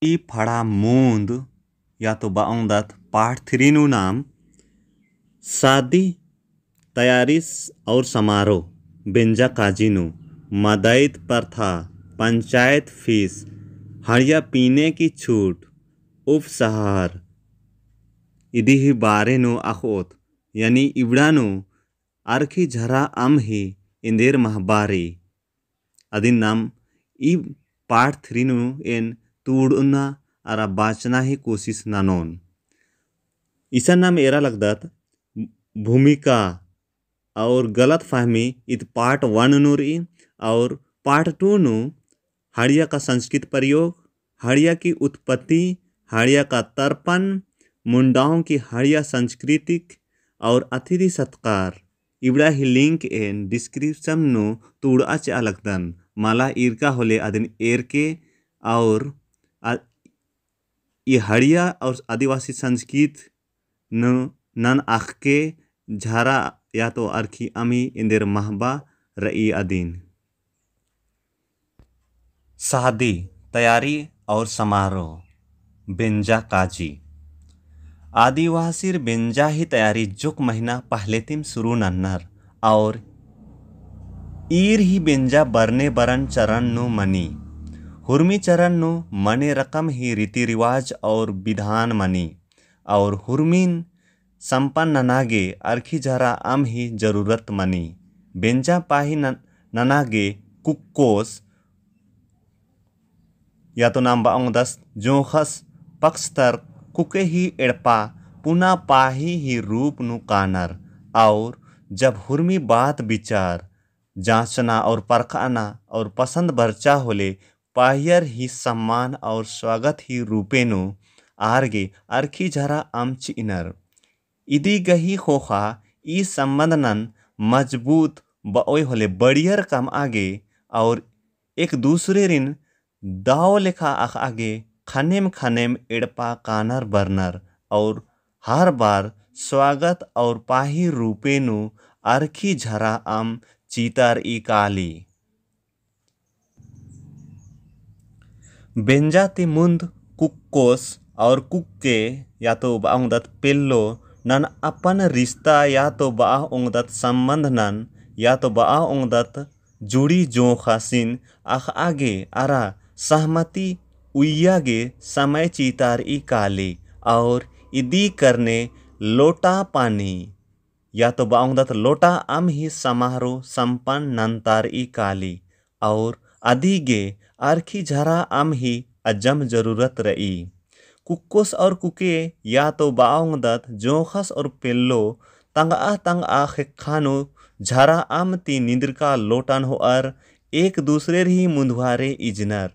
ई फड़ा मूंद या तो बाउंदत पाठ थ्रीनु नाम शादी तैयारी और समारोह बेंजा काजीनु मदैत प्रथा पंचायत फीस हड़िया पीने की छूट उपसहार इदी ही बारेनु अखोत यानी इवड़ानु आरखी झरा अम ही इंदेर महबारी अदिन नाम ई पार्ट थ्री नु एन तूड़ना अरा बाचना ही कोशिश नानोन इसा नाम एरा लगदत भूमिका और गलत फहमी इत पार्ट वन नु रही और पार्ट टू नु हड़िया का संस्कृत प्रयोग हड़िया की उत्पत्ति हड़िया का तर्पण मुंडाओं की हड़िया सांस्कृतिक और अतिथि सत्कार इबड़ा ही लिंक एन डिस्क्रिप्शन नु तूड़ा चे अलगदन माला इरका होले अदिन एर के और ये हड़िया और आदिवासी संस्कृत न नन आख के झारा या तो अरखी अमी इंदेर महबा रई अदीन शादी तैयारी और समारोह बेंजा काजी आदिवासी बेंजा ही तैयारी जुक महीना पहले तिम शुरू नन्नर और ईर ही बेंजा बरने बरन चरण नु मनी हुर्मी चरण नु मने रकम ही रीति रिवाज और विधान मनी और हुर्मीन संपन्न ननागे अरखी जरा अम ही जरूरत मनी बेंजा पाही ननागे कुक्कोस या तो नाम बांग दस जोखस पक्षतर कुके ही एड़पा पुना पाही ही रूप नु कानर और जब हुर्मी बात विचार जांचना और परखाना और पसंद बर्चा होले पाहियर ही सम्मान और स्वागत ही रूपेनु आरगे अरखी झरा अमच इनर इदी गही खोखा ई संबंधनन मजबूत बओय होले बड़ियर कम आगे और एक दूसरे रिन दाव लेखा आगे खनेम एड़पा कानर बरनर और हर बार स्वागत और पाही रूपेनु अरखी झरा अम चीतर ई काली बेंजा ती मुंद कुक्कोस और कुक्के या तो बाउंगदत पेल्लो नन अपन रिश्ता या तो बाउंगदत संबंध नन या तो बाउंगदत जुड़ी जो खासिन आख आगे अरा सहमति उइयागे समय चीतार ई काली और इदी करने लोटा पानी या तो बाउंगदत लोटा अम ही समारोह संपन्न नंतार ई काली और अधिगे आरखी झरा अम ही अजम जरूरत रही कुक्कोस और कुके या तो बाउंगदत जोखस और पेल्लो तंगा खानो झरा अम ती निंद्र का लोटन हो अर एक दूसरे ही मुंधवारे इजनर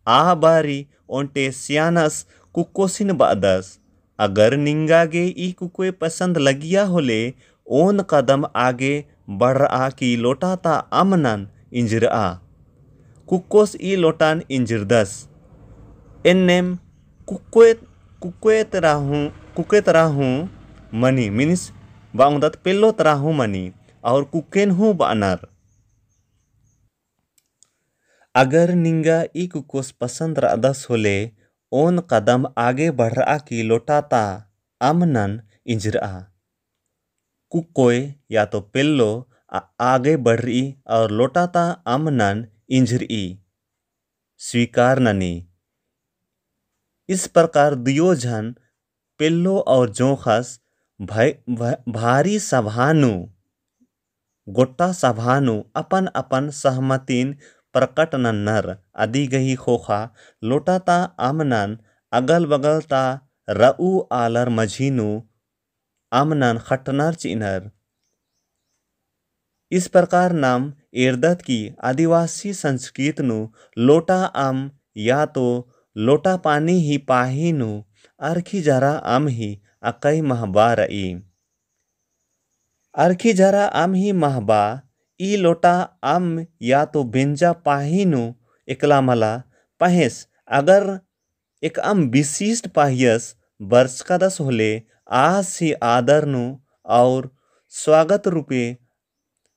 आ बारी ओंटे सियानस कुक्कोसिन बादस अगर निंगागे ई कुकोए पसंद लगिया होले ओन कदम आगे बढ़ रहा की लोटाता अमनन इंजरा कुक्कोस ई लोटान इंजिरदस एन्नेम कुक्के तराहूँ मनी मीन्स बाउंदत पेल्लो तराहूँ मनी और कुक्केन हूँ बानर अगर निंगा ई कुक्कोस पसंद रादस होले ओन कदम आगे बढ़ रहा की लोटाता अमनन इंजरा कुक्कोय या तो पेल्लो आगे बढ़ रही और लोटाता अमनन इंजरी स्वीकार ननी इस प्रकार दियो झन पेल्लो और जोखस भारी सभानु गोट्टा सभानु अपन अपन सहमतिन प्रकट नन्नर आदि गही खोखा लोटाता अमनन अगल बगलता रऊ आलर मझीनु अमनन खटनर चिनर इस प्रकार नाम एरदत की आदिवासी संस्कृत नु लोटा अम या तो लोटा पानी ही पाही नु अरखी जरा अम ही अकई महबा रई अरखी जरा अम ही महबा ई लोटा अम या तो बेंजा पाही नु एकला मला पहेस अगर एक अम विशिष्ट पाहियस वर्ष का दस होले आज ही आदर नु और स्वागत रूपे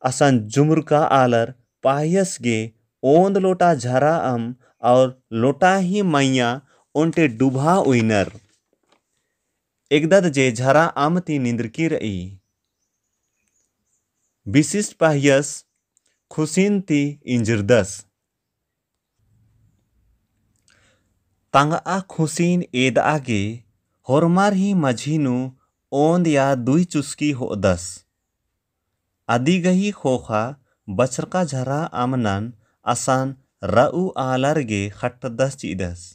असन जुमर का आलर पाहियस गे ओंद लोटा झरा अम और लोटा ही मैया ओंटे डुभा उइनर एकदाद जे झरा आमती निंद्रकी रई विशिष्ट पाह्यस खुशीन ती इंजरदस तांगा खुशीन एद आगे होरमार ही मझीनु ओंद या दुई चुस्की होदस आदिगही खोखा बचरका झरा आमनन आसान रऊ आलरगे खट्टदस चीदस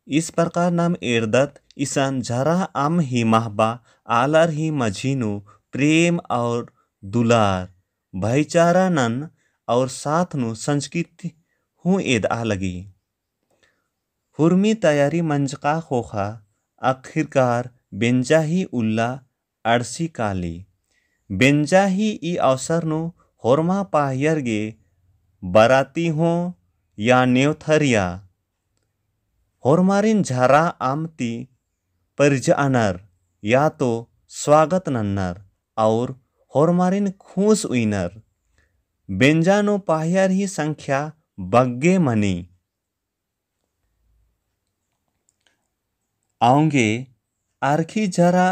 इस प्रकार नाम एरदत इसन झरा आम ही महबा आलर ही मझीनु प्रेम और दुलार भाईचारा नन और साथ नु संस्कृति हूँ एद आ लगी हुर्मी तैयारी मंजका खोखा आखिरकार बेंजाही उल्ला अड़सी काली बेंजाही ई अवसर नु होरमा पाहियर गे बराती हो या नेवथरिया होरमारिन झरा आमती परिजानर या तो स्वागत नन्नर और होरमारिन खूस उइनर बेंजानो पाहियर ही संख्या बग्गे मनी आऊंगे आरखी जरा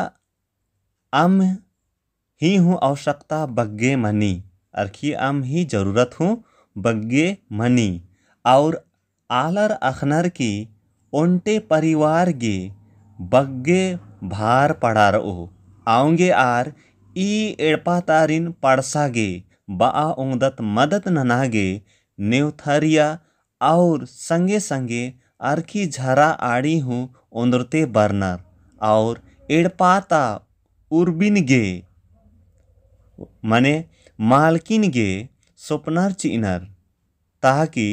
आम ही हूँ आवश्यकता बग्गे मनी आरखी आम ही जरूरत हूँ बग्गे मनी और आलर अखनर की ओंटे परिवार गे बग्गे भार पड़ा रहो आऊंगे आर ई एड़पातारिन पड़सागे बा ओंगदत मदद ननागे नेवथरिया और संगे संगे आरखी झरा आड़ी हूँ ओंदरते बरनर और एड़पाता उर्बिन गे मने मालकिन गे स्वप्नर चिनर ताकि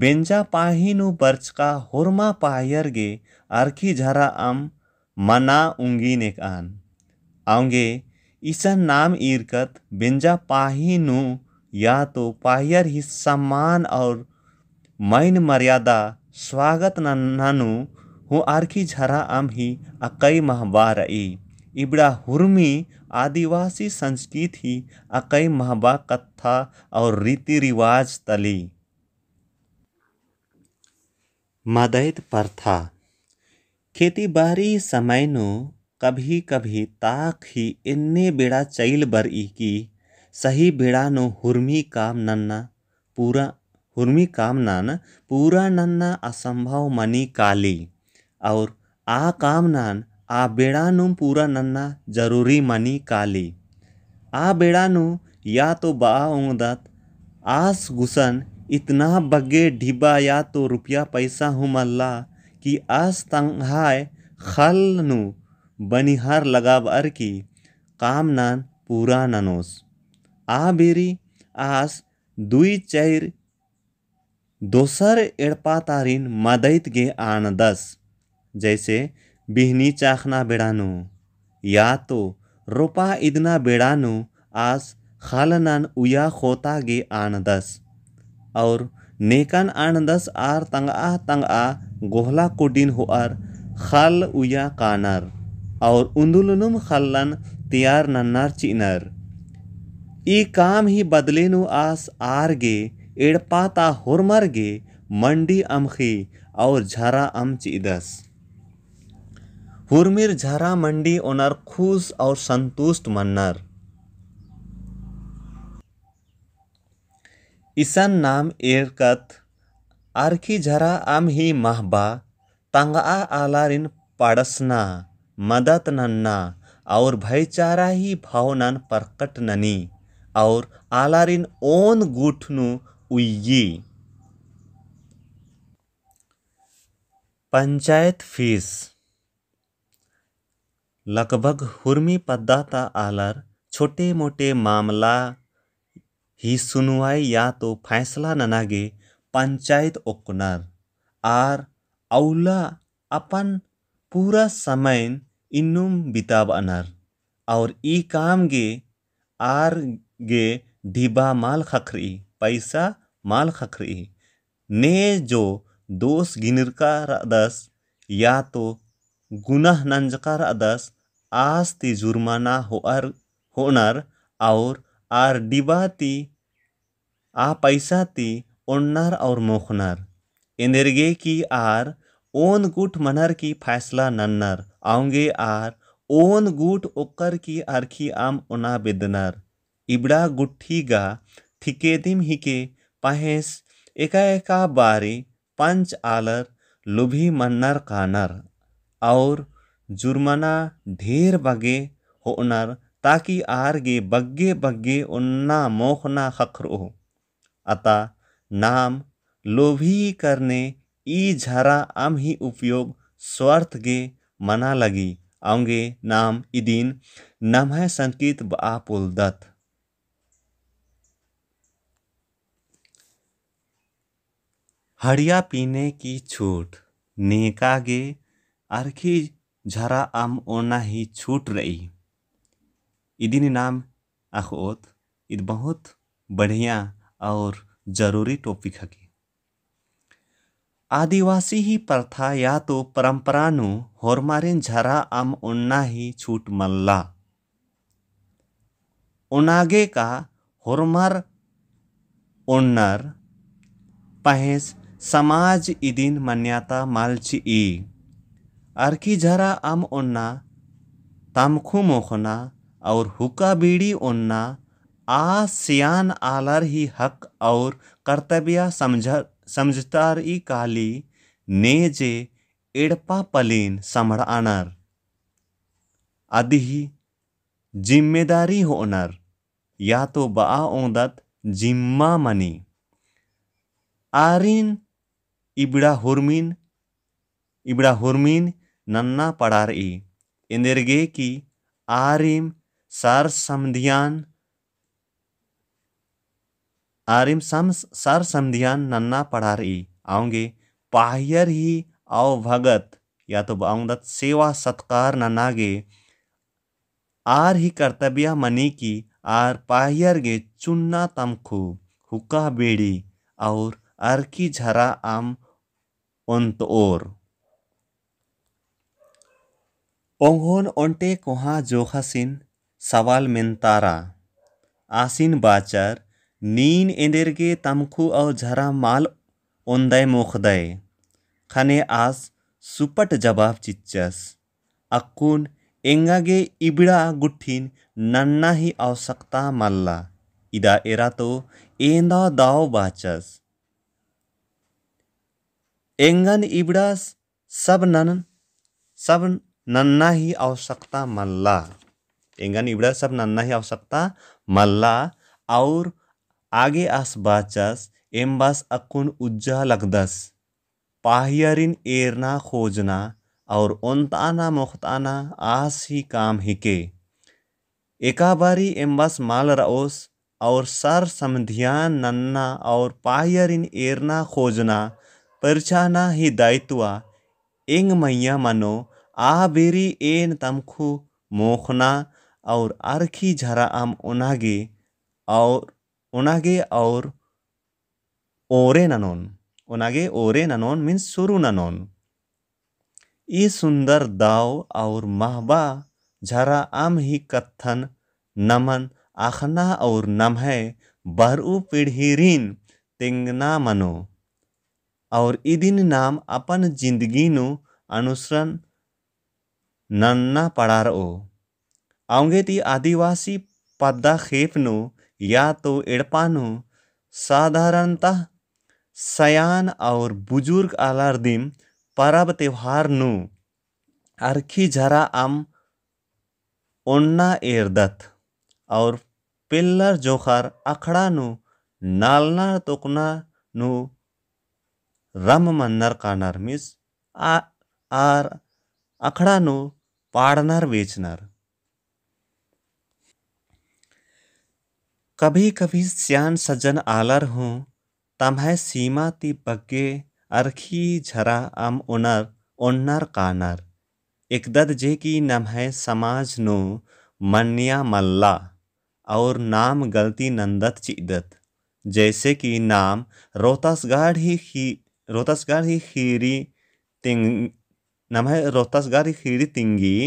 बेंजा पाहिनु बर्चका होरमा पायर गे आरखी झरा आम मना उंगी नेकान आऊंगे ईसन नाम ईरकत बेंजा पाहिनु या तो पायर ही सम्मान और मैन मर्यादा स्वागत नानु हूँ आरखी झरा आम ही अकई महबा रई इबड़ा हुर्मी आदिवासी संस्कृति अकई महबा कथा और रीति रिवाज तली मदैत प्रथा खेती बाड़ी समय नो कभी कभी ताक ही इन्ने बेड़ा चैल बरई की सही बेड़ा नो हुर्मी काम नन्ना पूरा नन्ना असंभव मनी काली और आ काम नान आ बेड़ा नु पूरा नन्ना जरूरी मनी काली आ बेड़ा नु या तो बा उंगदत आस गुसन इतना बग्गे ढिबा या तो रुपया पैसा हूँ मल्ला कि आस तंघाय खल नु बनिहार लगाब अर की काम नान पूरा ननोस आ बेरी आस दुई चैर दोसर एड़पातारिन मदैत गे आन दस जैसे बिहनी चाखना बेड़ानु या तो रोपा इदना बेड़ानु आस खालनान उया खोता गे आन दस और नेकन आन दस आर तंगा गोहला कोडिन होआर खाल उया कानर और उंदुलनुम खल्लन तैयार नन्नार चिनर ई काम ही बदलेनु आस आर गे एड़पाता होरमर गे मंडी अमखी और झरा अम चिदस हुरमिर झरा मंडी ओनर खुश और संतुष्ट मन्नर ईसन नाम एरकत आरखी झरा आम ही महबा तंगा आलारिन पड़सना मदत नन्ना और भाईचारा ही भावनन प्रकट ननी और आलारिन ओन गुठनु उय्यी पंचायत फीस लगभग हुर्मी पद्दाता आलर छोटे मोटे मामला ही सुनवाई या तो फैसला ननागे पंचायत ओकनर आर औला अपन पूरा समय इन्नुम बिताब अनर और ई काम गे आर गे ढिबा माल खखरी पैसा माल खखरी ने जो दोष गिनरका रदस या तो गुनाह नंजका रदस आज ती जुर्माना होनर और आर डिबाती आ पैसा ती ओन्नर और मोखनर इंदरगे की आर ओन गुट मनर की फैसला नन्नर आऊंगे आर ओन गुट ओकर की आरखी आम ओना बेदनर इबड़ा गुट्ठी गा थिकेदिम हिके पहेस एका एका बारी पंच आलर लुभी मन्नर कानर और जुर्माना ढेर बगे होनर ताकि आरगे बग्गे बग्गे उन्ना मोखना खखरो अता नाम लोभी करने ई झरा आम ही उपयोग स्वार्थ गे मना लगी आऊंगे नाम इदिन नमः संकीत बा पुलदत हड़िया पीने की छूट नेकागे आरखी झरा आम ओना ही छूट रही इदिन नाम अखोत इत बहुत बढ़िया और जरूरी टॉपिक है। आदिवासी ही प्रथा या तो परंपरा नु होरमारिन झरा आम ओन्ना ही छूट मल्ला ओनागे का होरमार ओन्नर पहेस समाज इदिन मान्यता मालची ई आरकी झरा आम ओन्ना तामखु मोखना और हुक्का बीड़ी ओन्ना सियान आलर ही हक और कर्तव्य समझतार ई काली ने जे एड़पा पलीन संभड़ानर आदि ही जिम्मेदारी होनर या तो बा ओंदत जिम्मा मनी आरिन इबड़ा हुरमीन नन्ना पड़ार ई इंदरगे की आरिम सार समधियान नन्ना पड़ार ई आऊंगे पाहियर ही आओ भगत या तो बाउंदत सेवा सत्कार ननागे आर ही कर्तव्य मनी की आर पाहियर गे चुन्ना तमखु हुक्का बेड़ी और अर्की झरा आम ओंत और ओंघोन ओंटे कोहा जोखासिन सवाल मेंतारा आसिन बाचर नीन एंदेरगे तमखु और झरा माल ओंदय मोखदय खने आस सुपट जवाब चिच्चस अक्कुन एंगागे इबड़ा गुट्ठिन नन्ना ही आवश्यकता मल्ला इदा एरा तो एंदा दाव बाचस एंगन इबड़ा सब नन्ना ही आवश्यकता मल्ला एंगन इबड़ा सब नन्ना ही आवश्यकता मल्ला और आगे आस बाचस एम्बास अकुन उज्जा लगदस पाहियरिन एरना खोजना और ओंताना मोखताना आस ही काम हिके एका बारी एम्बास माल रओस और सर समधियान नन्ना और पाहियरिन एरना खोजना परछाना ही दायित्वा एंग मैया मनो आ बेरी एन तमखु मोखना और आरखी झरा आम ओनागे और ओरे ननोन मीन्स सुरु ननोन ई सुंदर दाव और महबा झरा आम ही कत्थन नमन आखना और नमहे बरऊ पीढ़ीरीन तेंगना मनो और इदिन नाम अपन जिंदगी नु अनुसरण नन्ना पड़ार ओ आऊंगे ती आदिवासी पद्दा खेप नु या तो एड़पानु साधारणतः सयान और बुजुर्ग आलार दिम परब त्योहार नु आरखी झरा आम ओन्ना एरदत और पिल्लर जोखार अखड़ा नु नालना तोकना नु रम मन्नर कानर मिस आर अखड़ा नु पाड़नर बेचनर कभी कभी स्यान सज्जन आलर हूँ तम्हे सीमा ती बग्गे अरखी झरा आम ओन्नर कानर एकदद जे की नम्हे समाज नो मन्या मल्ला और नाम गलती नंदत चिदत जैसे कि नाम रोहतसगढ़ ही खीरी तिंगी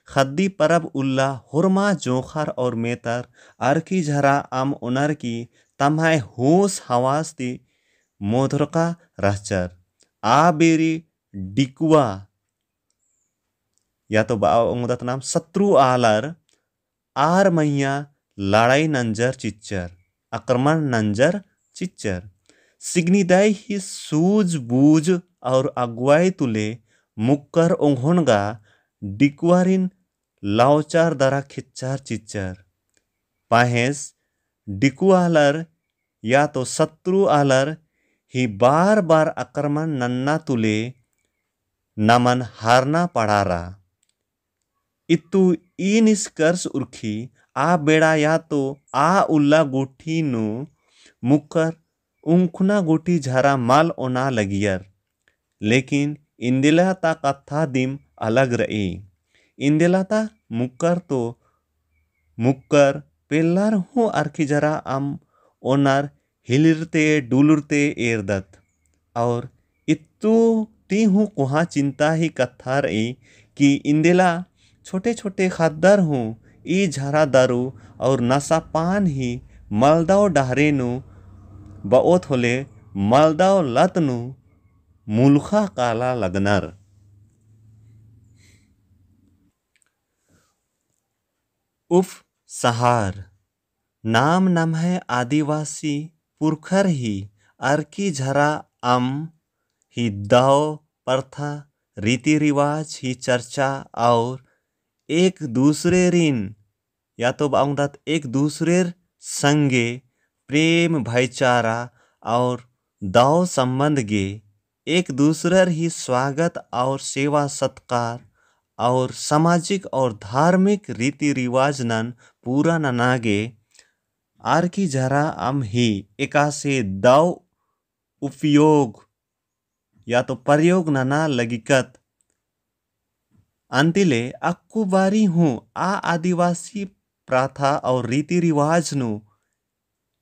खद्दी परब उल्ला हुरमा जोखर और मेतर आरकी झरा आम उनर की तम्हाय होश हवास ती मोधरका रहचर आ बेरी डिकुआ या तो बा ओंगदत नाम शत्रु आलर आर मैया लड़ाई नंजर चिच्चर आक्रमण नंजर चिच्चर सिग्निदाई ही सूझबूझ और अगुवाई तुले मुक्कर ओंघोनगा डिकुआरिन लावचार दरा खिच्चार चिच्चर पाहेस डिकुआलर या तो शत्रु आलर ही बार बार आक्रमण नन्ना तुले नमन हारना पड़ारा इतु ई निष्कर्ष उर्खी आ बेड़ा या तो आ उल्ला गोठी नु मुकर उंखना गोठी झरा माल ओना लगियर लेकिन इंदिला ता कथा दिम अलग रही इंदिला ता मुकर तो मुकर पेल्लार हूँ आरखी जरा आम ओनार हिलिरते डुलुरते एरदत और इतु ती हूँ कुहा चिंता ही कथा रही कि इंदिला छोटे छोटे खादर हूँ ई झरा दारू और नशा पान ही मलदाव डहरेनु बओत होले मलदाव लतनु मुलखा काला लगनर उफ सहार नाम नम है आदिवासी पुरखर ही अर्की झरा अम ही दाव प्रथा रीति रिवाज ही चर्चा और एक दूसरे रिन या तो बाउंदात एक दूसरे संगे प्रेम भाईचारा और दाव संबंध गे एक दूसरे ही स्वागत और सेवा सत्कार और सामाजिक और धार्मिक रीति रिवाज नन पूरा ननागे आर की जरा अम ही एकासे दाव उपयोग या तो प्रयोग नना लगिकत अंतिले अक्कू बारी हूँ आ आदिवासी प्रथा और रीति रिवाज नु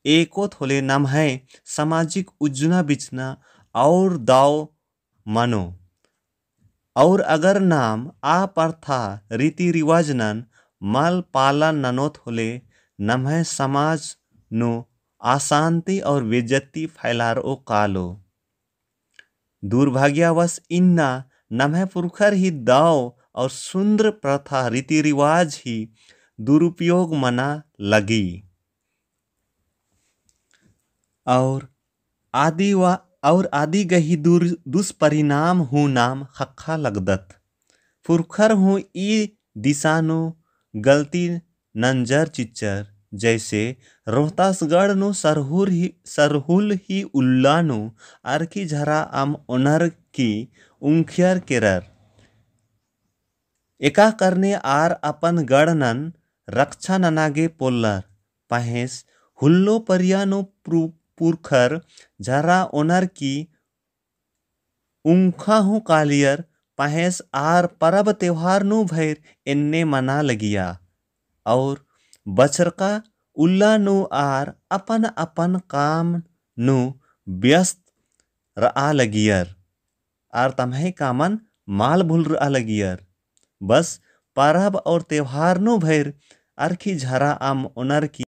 एको थोले नम है सामाजिक उज्जना बिचना और दाव मनो और अगर नाम आ प्रथा रीति रिवाज नन मल पालन ननोत होले नम है समाज नु अशांति और बेज्जती फैलार ओ कालो दुर्भाग्यवश इन्ना नम है पुरखर ही दाव और सुंदर प्रथा रीति रिवाज ही दुरुपयोग मना लगी और आदि गही दुष्परिणाम हूँ नाम खक्खा लगदत पुरखर हूँ ई दिशानु गलती नंजर चिच्चर जैसे रोहतासगढ़ नु सरहुल ही उल्लानु आरकी झरा आम ओनर की उंखियर केरर एका करने आर अपन गढ़नन रक्षा ननागे पोल्लर पहेस हुल्लो परियानो पुरखर झरा ओनर की उंखा हूँ कालियर पहेस आर परब त्योहार नु भैर एन्ने मना लगिया और बचरका उल्ला नु आर अपन अपन काम नु व्यस्त रआ लगियर आर तम्हे कामन माल भूल रआ लगियर बस परब और त्योहार नु भैर अरखी झरा आम ओनर की